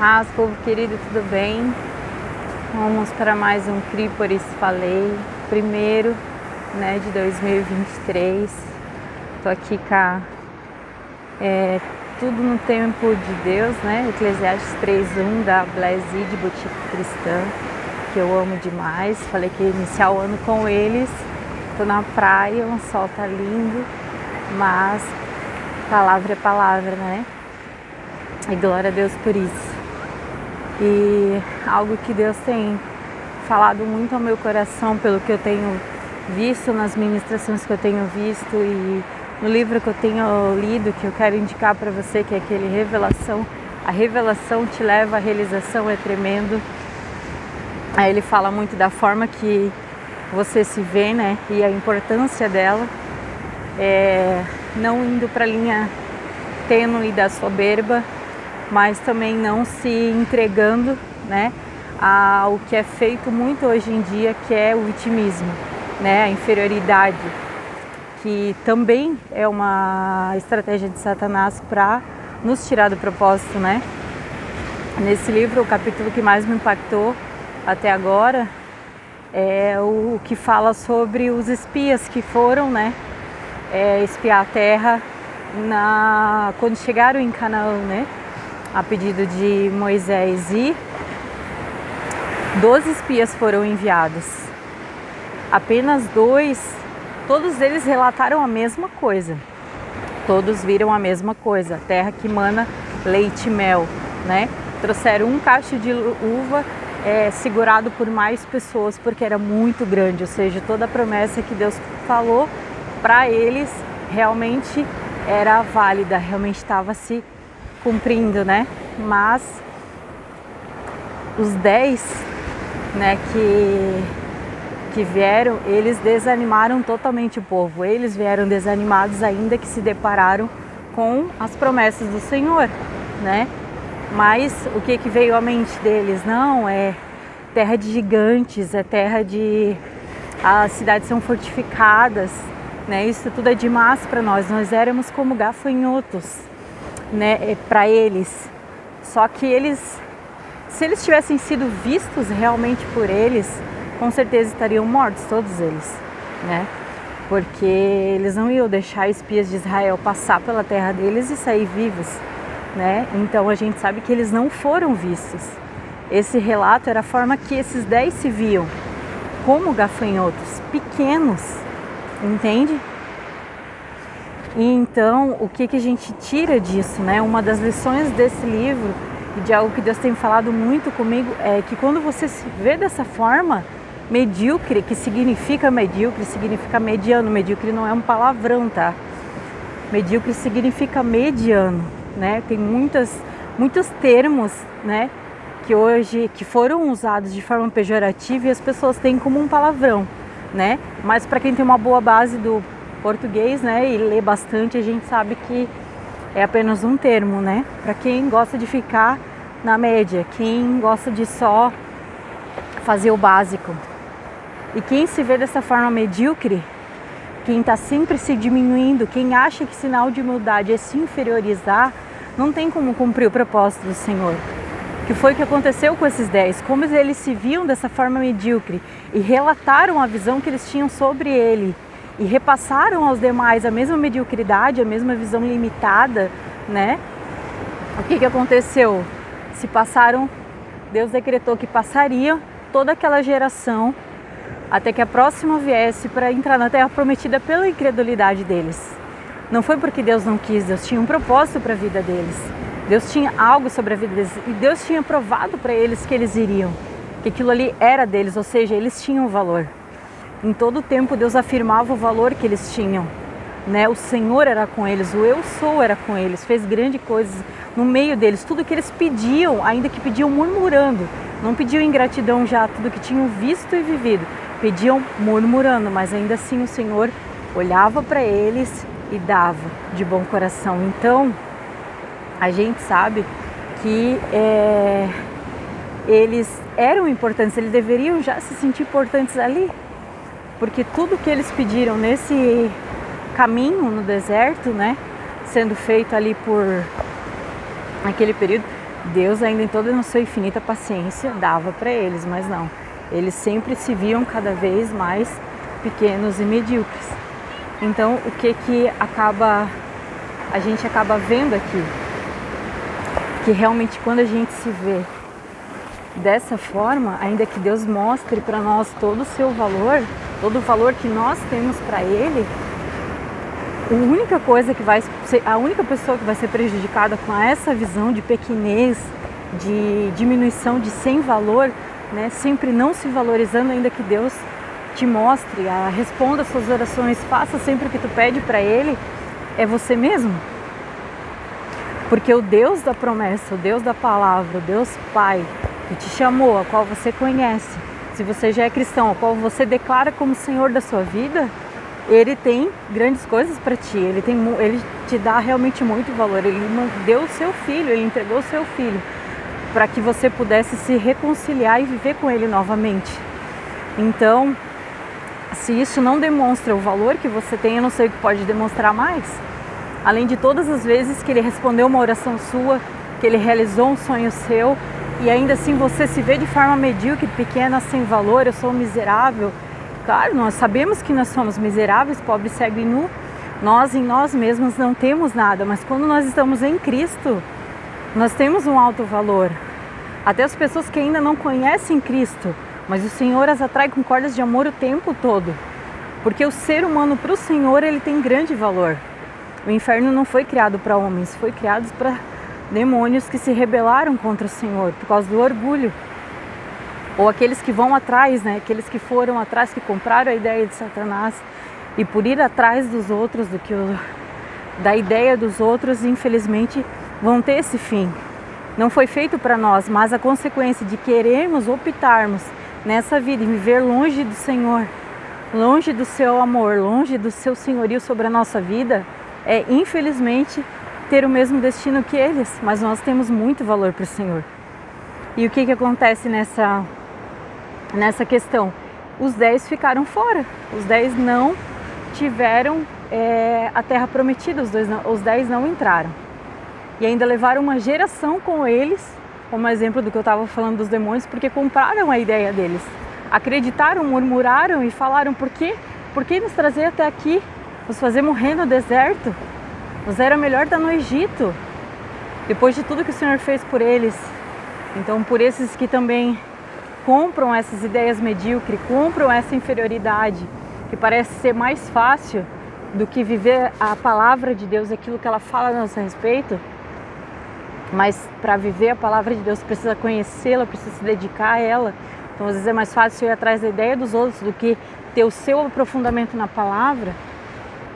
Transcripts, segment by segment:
Paz, povo querido, tudo bem? Vamos para mais um CRI, por isso falei, primeiro, de 2023. Tô aqui com tudo no tempo de Deus, Eclesiastes 3:1 da Blaise de Boutique Cristã, que eu amo demais. Falei que ia iniciar o ano com eles. Tô na praia, o sol tá lindo, mas palavra é palavra, E glória a Deus por isso. E algo que Deus tem falado muito ao meu coração, pelo que eu tenho visto nas ministrações que eu tenho visto e no livro que eu tenho lido, que eu quero indicar para você, que é aquele Revelação. A revelação te leva à realização, é tremendo. Aí ele fala muito da forma que você se vê, e a importância dela, não indo para a linha tênue da soberba, mas também não se entregando, ao que é feito muito hoje em dia, que é o vitimismo, a inferioridade, que também é uma estratégia de Satanás para nos tirar do propósito, Nesse livro, o capítulo que mais me impactou até agora é o que fala sobre os espias que foram, espiar a terra quando chegaram em Canaã, a pedido de Moisés, e 12 espias foram enviados. Apenas 2, todos eles relataram a mesma coisa. Todos viram a mesma coisa, terra que mana leite e mel, Trouxeram um cacho de uva segurado por mais pessoas, porque era muito grande, ou seja, toda a promessa que Deus falou para eles realmente era válida, realmente estava se cumprindo, Mas os 10, que vieram, eles desanimaram totalmente o povo. Eles vieram desanimados, ainda que se depararam com as promessas do Senhor, Mas o que veio à mente deles? Não, é terra de gigantes, é terra de... As cidades são fortificadas, Isso tudo é demais para nós. Nós éramos como gafanhotos, para eles. Só que se eles tivessem sido vistos realmente por eles, com certeza estariam mortos, todos eles, Porque eles não iam deixar espias de Israel passar pela terra deles e sair vivos, Então a gente sabe que eles não foram vistos. Esse relato era a forma que esses 10 se viam, como gafanhotos, pequenos, entende? E então, o que a gente tira disso, Uma das lições desse livro, e de algo que Deus tem falado muito comigo, é que quando você se vê dessa forma, medíocre, que significa medíocre, significa mediano. Medíocre não é um palavrão, tá? Medíocre significa mediano, Tem muitos termos, que hoje que foram usados de forma pejorativa e as pessoas têm como um palavrão, Mas para quem tem uma boa base do português, e lê bastante, a gente sabe que é apenas um termo, Para quem gosta de ficar na média, quem gosta de só fazer o básico. E quem se vê dessa forma medíocre, quem está sempre se diminuindo, quem acha que sinal de humildade é se inferiorizar, não tem como cumprir o propósito do Senhor. Que foi o que aconteceu com esses 10, como eles se viam dessa forma medíocre e relataram a visão que eles tinham sobre ele e repassaram aos demais a mesma mediocridade, a mesma visão limitada, O que aconteceu? Deus decretou que passaria toda aquela geração até que a próxima viesse para entrar na terra prometida pela incredulidade deles. Não foi porque Deus não quis, Deus tinha um propósito para a vida deles. Deus tinha algo sobre a vida deles e Deus tinha provado para eles que eles iriam, que aquilo ali era deles, ou seja, eles tinham valor. Em todo o tempo Deus afirmava o valor que eles tinham, O Senhor era com eles, o Eu Sou era com eles, fez grandes coisas no meio deles. Tudo que eles pediam, ainda que pediam murmurando, não pediam em gratidão já tudo que tinham visto e vivido, pediam murmurando, mas ainda assim o Senhor olhava para eles e dava de bom coração. Então, a gente sabe que eles eram importantes, eles deveriam já se sentir importantes ali, porque tudo que eles pediram nesse caminho no deserto, sendo feito ali por aquele período, Deus, ainda em toda a sua infinita paciência, dava para eles, mas não. Eles sempre se viam cada vez mais pequenos e medíocres. Então, o que a gente acaba vendo aqui? Que realmente quando a gente se vê dessa forma, ainda que Deus mostre para nós todo o seu valor, todo o valor que nós temos para Ele, a única pessoa que vai ser prejudicada com essa visão de pequenez, de diminuição, de sem valor, né, sempre não se valorizando, ainda que Deus te mostre, responda às suas orações, faça sempre o que tu pede para Ele, é você mesmo. Porque o Deus da promessa, o Deus da palavra, o Deus Pai, que te chamou, a qual você conhece, se você já é cristão, a qual você declara como Senhor da sua vida, Ele tem grandes coisas para ti, Ele te dá realmente muito valor. Ele deu o seu filho, Ele entregou o seu filho para que você pudesse se reconciliar e viver com Ele novamente. Então, se isso não demonstra o valor que você tem, eu não sei o que pode demonstrar mais. Além de todas as vezes que Ele respondeu uma oração sua, que Ele realizou um sonho seu, e ainda assim você se vê de forma medíocre, pequena, sem valor, eu sou miserável. Claro, nós sabemos que nós somos miseráveis, pobre, cego e nu. Nós em nós mesmos não temos nada, mas quando nós estamos em Cristo, nós temos um alto valor. Até as pessoas que ainda não conhecem Cristo, mas o Senhor as atrai com cordas de amor o tempo todo. Porque o ser humano para o Senhor, ele tem grande valor. O inferno não foi criado para homens, foi criado para demônios que se rebelaram contra o Senhor por causa do orgulho. Ou aqueles que vão atrás, né? Aqueles que foram atrás, que compraram a ideia de Satanás e por ir atrás dos outros, da ideia dos outros, infelizmente vão ter esse fim. Não foi feito para nós, mas a consequência de querermos optarmos nessa vida e viver longe do Senhor, longe do seu amor, longe do seu senhorio sobre a nossa vida, é infelizmente ter o mesmo destino que eles, mas nós temos muito valor para o Senhor. E o que acontece nessa questão? Os 10 ficaram fora, os 10 não tiveram a terra prometida, os 10 não entraram. E ainda levaram uma geração com eles, como exemplo do que eu estava falando dos demônios, porque compraram a ideia deles. Acreditaram, murmuraram e falaram: por quê? Por que nos trazer até aqui? Nos fazer morrer no deserto? Nos era melhor estar no Egito, depois de tudo que o Senhor fez por eles. Então, por esses que também compram essas ideias medíocres, compram essa inferioridade, que parece ser mais fácil do que viver a palavra de Deus, aquilo que ela fala a nosso respeito. Mas para viver a palavra de Deus precisa conhecê-la, precisa se dedicar a ela. Então às vezes é mais fácil ir atrás da ideia dos outros do que ter o seu aprofundamento na palavra.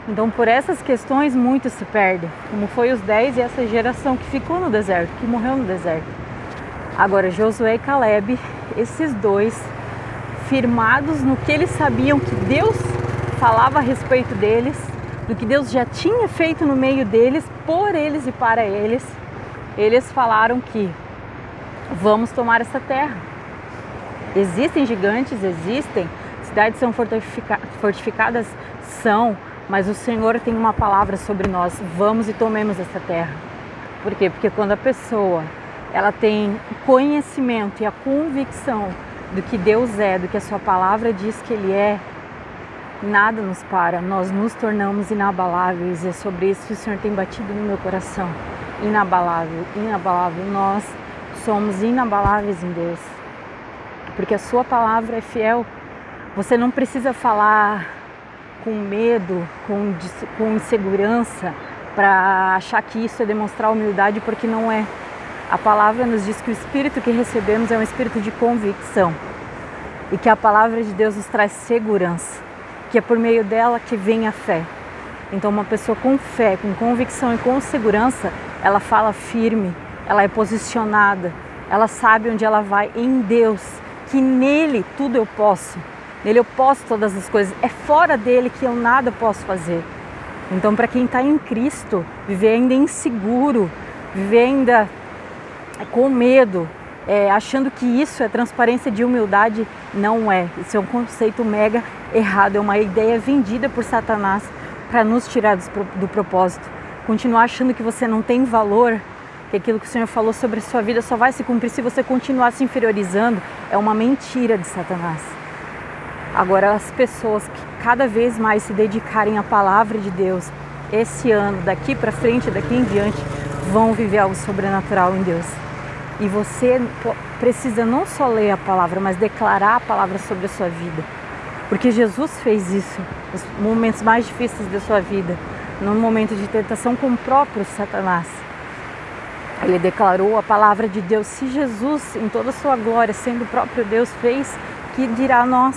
Então por essas questões muitos se perdem, como foi os 10 e essa geração que ficou no deserto, que morreu no deserto. Agora Josué e Caleb, esses dois, firmados no que eles sabiam que Deus falava a respeito deles, do que Deus já tinha feito no meio deles, por eles e para eles, eles falaram que vamos tomar essa terra. Existem gigantes, existem, cidades são fortificadas, são, mas o Senhor tem uma palavra sobre nós, vamos e tomemos essa terra. Por quê? Porque quando a pessoa ela tem o conhecimento e a convicção do que Deus é, do que a sua palavra diz que Ele é, nada nos para, nós nos tornamos inabaláveis. E é sobre isso que o Senhor tem batido no meu coração. Inabalável, inabalável, nós somos inabaláveis em Deus, porque a sua palavra é fiel. Você não precisa falar com medo, com insegurança, para achar que isso é demonstrar humildade, porque não é. A palavra nos diz que o Espírito que recebemos é um Espírito de convicção e que a palavra de Deus nos traz segurança, que é por meio dela que vem a fé. Então uma pessoa com fé, com convicção e com segurança, ela fala firme, ela é posicionada, ela sabe onde ela vai em Deus, que nele tudo eu posso, nele eu posso todas as coisas, é fora dele que eu nada posso fazer. Então para quem está em Cristo, viver ainda inseguro, viver ainda com medo, achando que isso é transparência de humildade, não é. Isso é um conceito mega errado, é uma ideia vendida por Satanás para nos tirar do propósito. Continuar achando que você não tem valor, que aquilo que o Senhor falou sobre a sua vida só vai se cumprir se você continuar se inferiorizando, é uma mentira de Satanás. Agora, as pessoas que cada vez mais se dedicarem à palavra de Deus, esse ano, daqui para frente, daqui em diante, vão viver algo sobrenatural em Deus. E você precisa não só ler a palavra, mas declarar a palavra sobre a sua vida. Porque Jesus fez isso nos momentos mais difíceis da sua vida, no momento de tentação com o próprio Satanás. Ele declarou a palavra de Deus. Se Jesus, em toda a sua glória, sendo o próprio Deus, fez, que dirá a nós?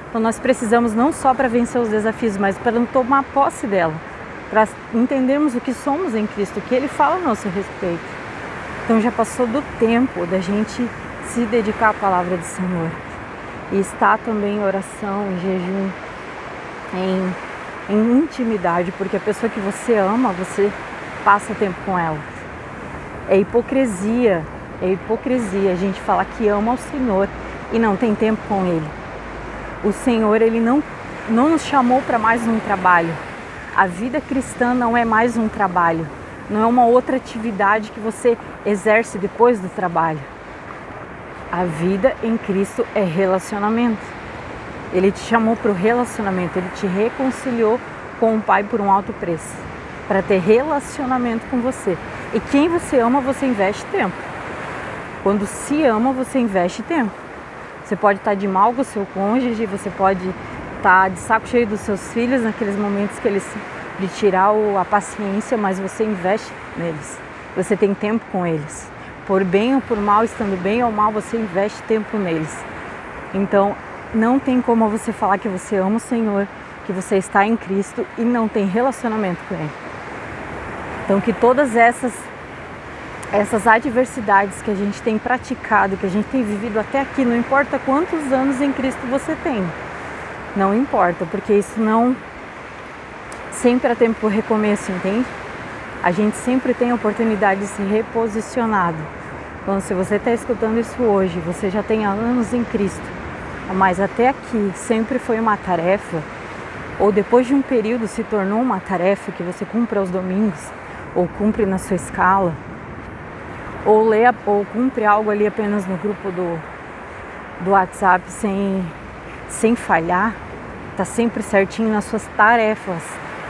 Então nós precisamos não só para vencer os desafios, mas para tomar posse dela, para entendermos o que somos em Cristo, o que Ele fala a nosso respeito. Então já passou do tempo da gente se dedicar à palavra do Senhor. E estar também em oração, em jejum, em intimidade, porque a pessoa que você ama, você passa tempo com ela. É hipocrisia a gente falar que ama o Senhor e não tem tempo com Ele. O Senhor, Ele não nos chamou para mais um trabalho. A vida cristã não é mais um trabalho, não é uma outra atividade que você exerce depois do trabalho. A vida em Cristo é relacionamento. Ele te chamou para o relacionamento, Ele te reconciliou com o Pai por um alto preço, para ter relacionamento com você. E quem você ama, você investe tempo. Quando se ama, você investe tempo. Você pode estar de mal com o seu cônjuge, você pode estar de saco cheio dos seus filhos naqueles momentos que eles de tirar a paciência, mas você investe neles. Você tem tempo com eles. Por bem ou por mal, estando bem ou mal, você investe tempo neles. Então, não tem como você falar que você ama o Senhor, que você está em Cristo e não tem relacionamento com Ele. Então, que todas essas adversidades que a gente tem praticado, que a gente tem vivido até aqui, não importa quantos anos em Cristo você tem, não importa, porque isso não sempre é tempo para o recomeço, entende? A gente sempre tem a oportunidade de se reposicionar. Então, se você está escutando isso hoje, você já tem anos em Cristo, mas até aqui sempre foi uma tarefa, ou depois de um período se tornou uma tarefa que você cumpre aos domingos, ou cumpre na sua escala, ou cumpre algo ali apenas no grupo do WhatsApp sem falhar, está sempre certinho nas suas tarefas,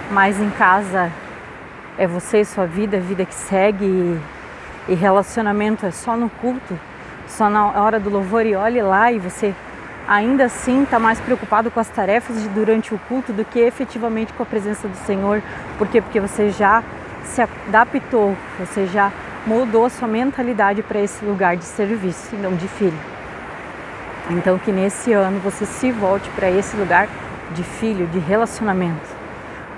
mas em casa é você e sua vida, a vida que segue, e relacionamento é só no culto, só na hora do louvor, e olhe lá, e você ainda assim está mais preocupado com as tarefas durante o culto do que efetivamente com a presença do Senhor. Por quê? Porque você já se adaptou, você já mudou a sua mentalidade para esse lugar de serviço e não de filho. Então que nesse ano você se volte para esse lugar de filho, de relacionamento.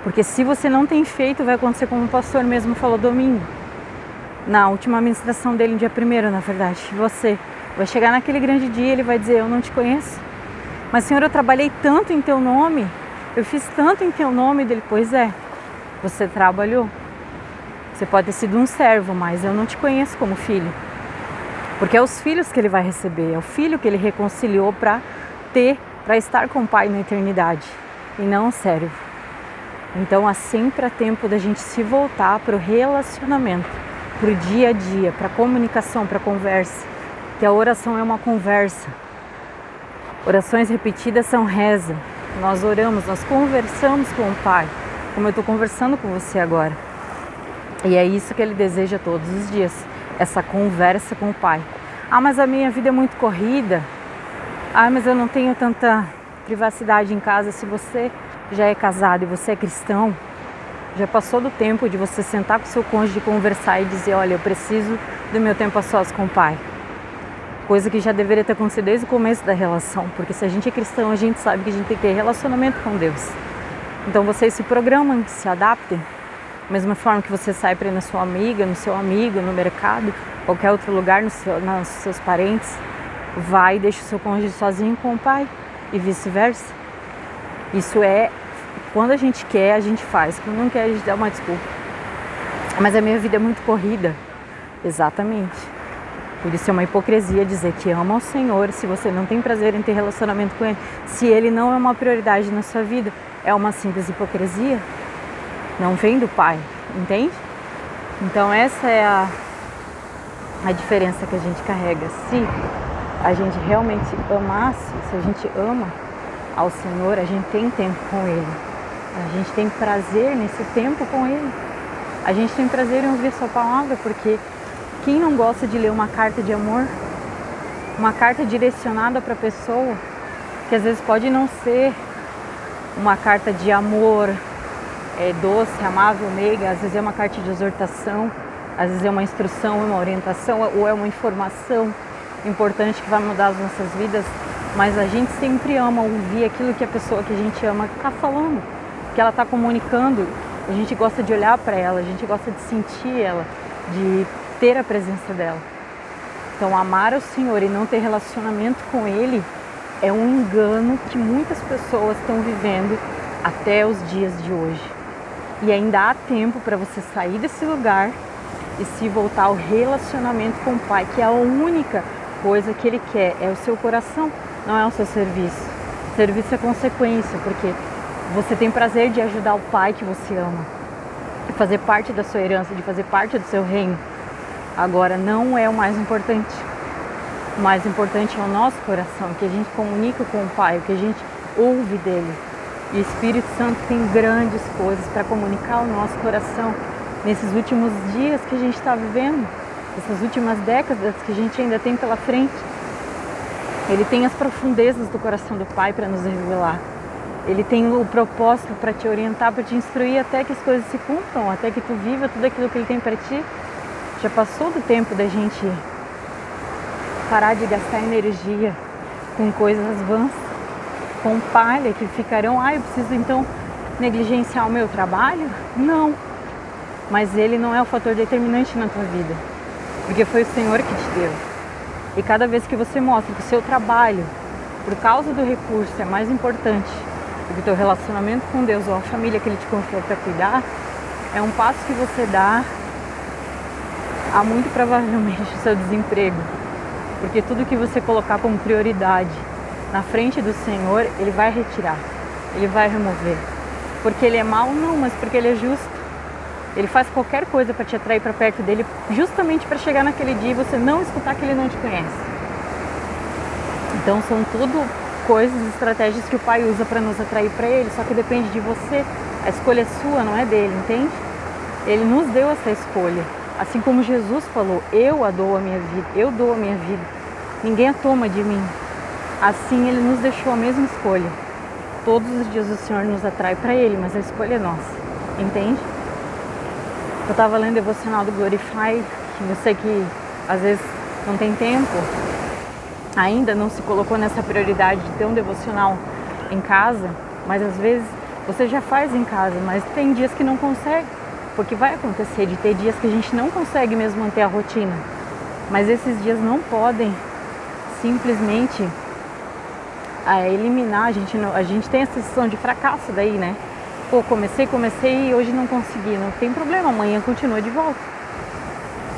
Porque se você não tem feito, vai acontecer como o pastor mesmo falou domingo, na última ministração dele, no dia 1º, na verdade. Você vai chegar naquele grande dia, ele vai dizer: eu não te conheço. Mas, Senhor, eu trabalhei tanto em teu nome, eu fiz tanto em teu nome. Dele: pois é, você trabalhou. Você pode ter sido um servo, mas eu não te conheço como filho. Porque é os filhos que ele vai receber, é o filho que ele reconciliou para estar com o Pai na eternidade, e não um servo. Então há sempre tempo da gente se voltar para o relacionamento, para o dia a dia, para a comunicação, para a conversa. Que a oração é uma conversa. Orações repetidas são reza. Nós oramos, nós conversamos com o Pai, como eu estou conversando com você agora. E é isso que Ele deseja todos os dias, essa conversa com o Pai. Ah, mas a minha vida é muito corrida. Ah, mas eu não tenho tanta privacidade em casa. Se você já é casado e você é cristão, já passou do tempo de você sentar com seu cônjuge, conversar e dizer: olha, eu preciso do meu tempo a sós com o Pai. Coisa que já deveria ter acontecido desde o começo da relação, porque se a gente é cristão, a gente sabe que a gente tem que ter relacionamento com Deus. Então vocês se programam, se adaptem. Da mesma forma que você sai para ir na sua amiga, no seu amigo, no mercado, qualquer outro lugar, nos seus parentes, vai e deixa o seu cônjuge sozinho com o Pai e vice-versa. Isso é, quando a gente quer, a gente faz. Quando não quer, a gente dá uma desculpa. Mas a minha vida é muito corrida. Exatamente. Por isso é uma hipocrisia dizer que ama o Senhor se você não tem prazer em ter relacionamento com Ele. Se Ele não é uma prioridade na sua vida, é uma simples hipocrisia. Não vem do Pai, entende? Então essa é a diferença que a gente carrega. Se a gente realmente amasse, se a gente ama ao Senhor, a gente tem tempo com Ele. A gente tem prazer nesse tempo com Ele. A gente tem prazer em ouvir Sua palavra, porque quem não gosta de ler uma carta de amor, uma carta direcionada para a pessoa, que às vezes pode não ser uma carta de amor doce, amável, meiga, às vezes é uma carta de exortação, às vezes é uma instrução, uma orientação, ou é uma informação importante que vai mudar as nossas vidas, mas a gente sempre ama ouvir aquilo que a pessoa que a gente ama está falando, que ela está comunicando. A gente gosta de olhar para ela, a gente gosta de sentir ela, de ter a presença dela. Então, amar o Senhor e não ter relacionamento com Ele é um engano que muitas pessoas estão vivendo até os dias de hoje. E ainda há tempo para você sair desse lugar e se voltar ao relacionamento com o Pai, que é a única coisa que Ele quer, é o seu coração, não é o seu serviço. Serviço é consequência, porque você tem prazer de ajudar o Pai que você ama, de fazer parte da sua herança, de fazer parte do seu reino. Agora, não é o mais importante. O mais importante é o nosso coração, que a gente comunica com o Pai, o que a gente ouve dele. E o Espírito Santo tem grandes coisas para comunicar ao nosso coração nesses últimos dias que a gente está vivendo, essas últimas décadas que a gente ainda tem pela frente. Ele tem as profundezas do coração do Pai para nos revelar. Ele tem o propósito para te orientar, para te instruir até que as coisas se cumpram, até que tu viva tudo aquilo que Ele tem para ti. Já passou do tempo da gente parar de gastar energia com coisas vãs, com palha que ficarão, eu preciso então negligenciar o meu trabalho? Não, mas ele não é o fator determinante na tua vida, porque foi o Senhor que te deu. E cada vez que você mostra que o seu trabalho, por causa do recurso, é mais importante do que o teu relacionamento com Deus ou a família que Ele te confiou para cuidar, é um passo que você dá a muito provavelmente o seu desemprego, porque tudo que você colocar como prioridade na frente do Senhor, Ele vai retirar, Ele vai remover. Porque Ele é mau? Não, mas porque Ele é justo. Ele faz qualquer coisa para te atrair para perto dele, justamente para chegar naquele dia e você não escutar que Ele não te conhece. Então são tudo coisas, estratégias que o Pai usa para nos atrair para Ele, só que depende de você. A escolha é sua, não é dele, entende? Ele nos deu essa escolha. Assim como Jesus falou, eu dou a minha vida, eu dou a minha vida, ninguém a toma de mim. Assim Ele nos deixou a mesma escolha. Todos os dias o Senhor nos atrai para Ele, mas a escolha é nossa, entende? Eu estava lendo o devocional do Glorify, que eu sei que às vezes não tem tempo, ainda não se colocou nessa prioridade de ter um devocional em casa, mas às vezes você já faz em casa, mas tem dias que não consegue. Porque vai acontecer de ter dias que a gente não consegue mesmo manter a rotina. Mas esses dias não podem simplesmente eliminar. A gente tem essa sensação de fracasso daí, né? Pô, comecei e hoje não consegui. Não tem problema, amanhã continua de volta.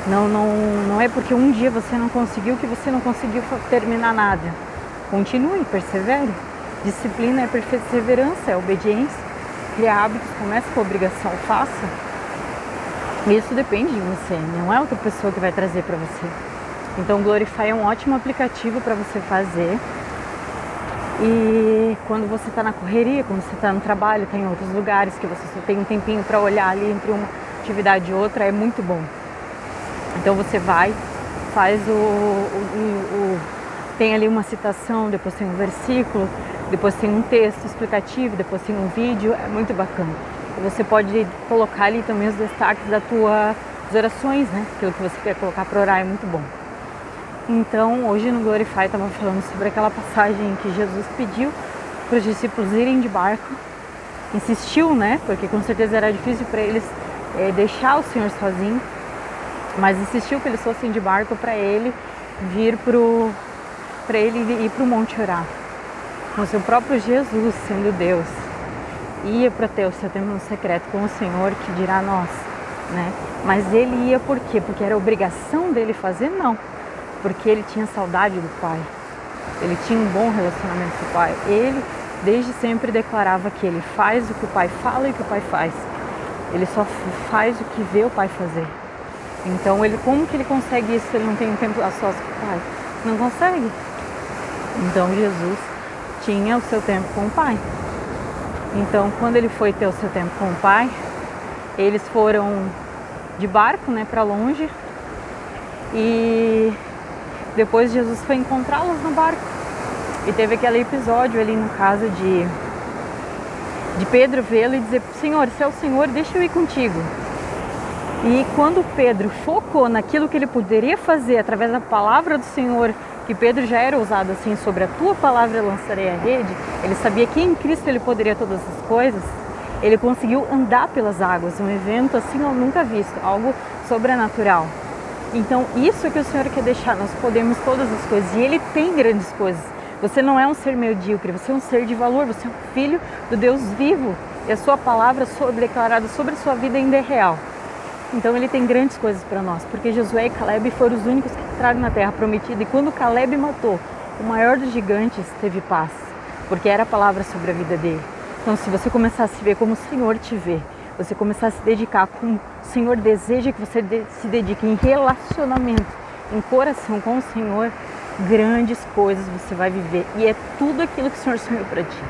Não é porque um dia você não conseguiu que você não conseguiu terminar nada. Continue, persevere. Disciplina é perseverança, é obediência. Criar hábitos, começa com a obrigação, faça. Isso depende de você, não é outra pessoa que vai trazer para você. Então o Glorify é um ótimo aplicativo para você fazer. E quando você está na correria, quando você está no trabalho, está em outros lugares, que você só tem um tempinho para olhar ali entre uma atividade e outra, é muito bom. Então você vai, faz tem ali uma citação, depois tem um versículo, depois tem um texto explicativo, depois tem um vídeo, é muito bacana. Você pode colocar ali também os destaques das orações, né? Aquilo que você quer colocar para orar é muito bom. Então, hoje no Glorify estava falando sobre aquela passagem que Jesus pediu para os discípulos irem de barco. Insistiu, né? Porque com certeza era difícil para eles deixar o Senhor sozinho. Mas insistiu que eles fossem de barco para ele ir para o monte orar. Com o seu próprio Jesus sendo Deus. Ia para ter o seu tempo no secreto com o Senhor, que dirá a nós, né? Mas ele ia por quê? Porque era obrigação dele fazer? Não. Porque ele tinha saudade do Pai. Ele tinha um bom relacionamento com o Pai. Ele, desde sempre, declarava que ele faz o que o Pai fala e o que o Pai faz. Ele só faz o que vê o Pai fazer. Então como que ele consegue isso se ele não tem um tempo a sós com o Pai? Não consegue. Então Jesus tinha o seu tempo com o Pai. Então quando ele foi ter o seu tempo com o Pai, eles foram de barco, né, para longe, e depois Jesus foi encontrá-los no barco. E teve aquele episódio ali no caso de Pedro vê-lo e dizer: Senhor, se é o Senhor, deixa eu ir contigo. E quando Pedro focou naquilo que ele poderia fazer através da palavra do Senhor, que Pedro já era ousado assim, sobre a tua palavra eu lançarei a rede, ele sabia que em Cristo ele poderia todas as coisas, ele conseguiu andar pelas águas, um evento assim eu nunca visto, algo sobrenatural. Então isso que o Senhor quer deixar, nós podemos todas as coisas, e Ele tem grandes coisas. Você não é um ser medíocre, você é um ser de valor, você é um filho do Deus vivo, e a sua palavra declarada sobre a sua vida ainda é real. Então Ele tem grandes coisas para nós, porque Josué e Caleb foram os únicos que entraram na terra prometida, e quando Caleb matou o maior dos gigantes, teve paz, porque era a palavra sobre a vida dele. Então se você começar a se ver como o Senhor te vê, você começar a se dedicar como o Senhor deseja que você se dedique, em relacionamento, em coração com o Senhor, grandes coisas você vai viver, e é tudo aquilo que o Senhor sonhou para ti.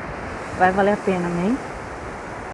Vai valer a pena, amém?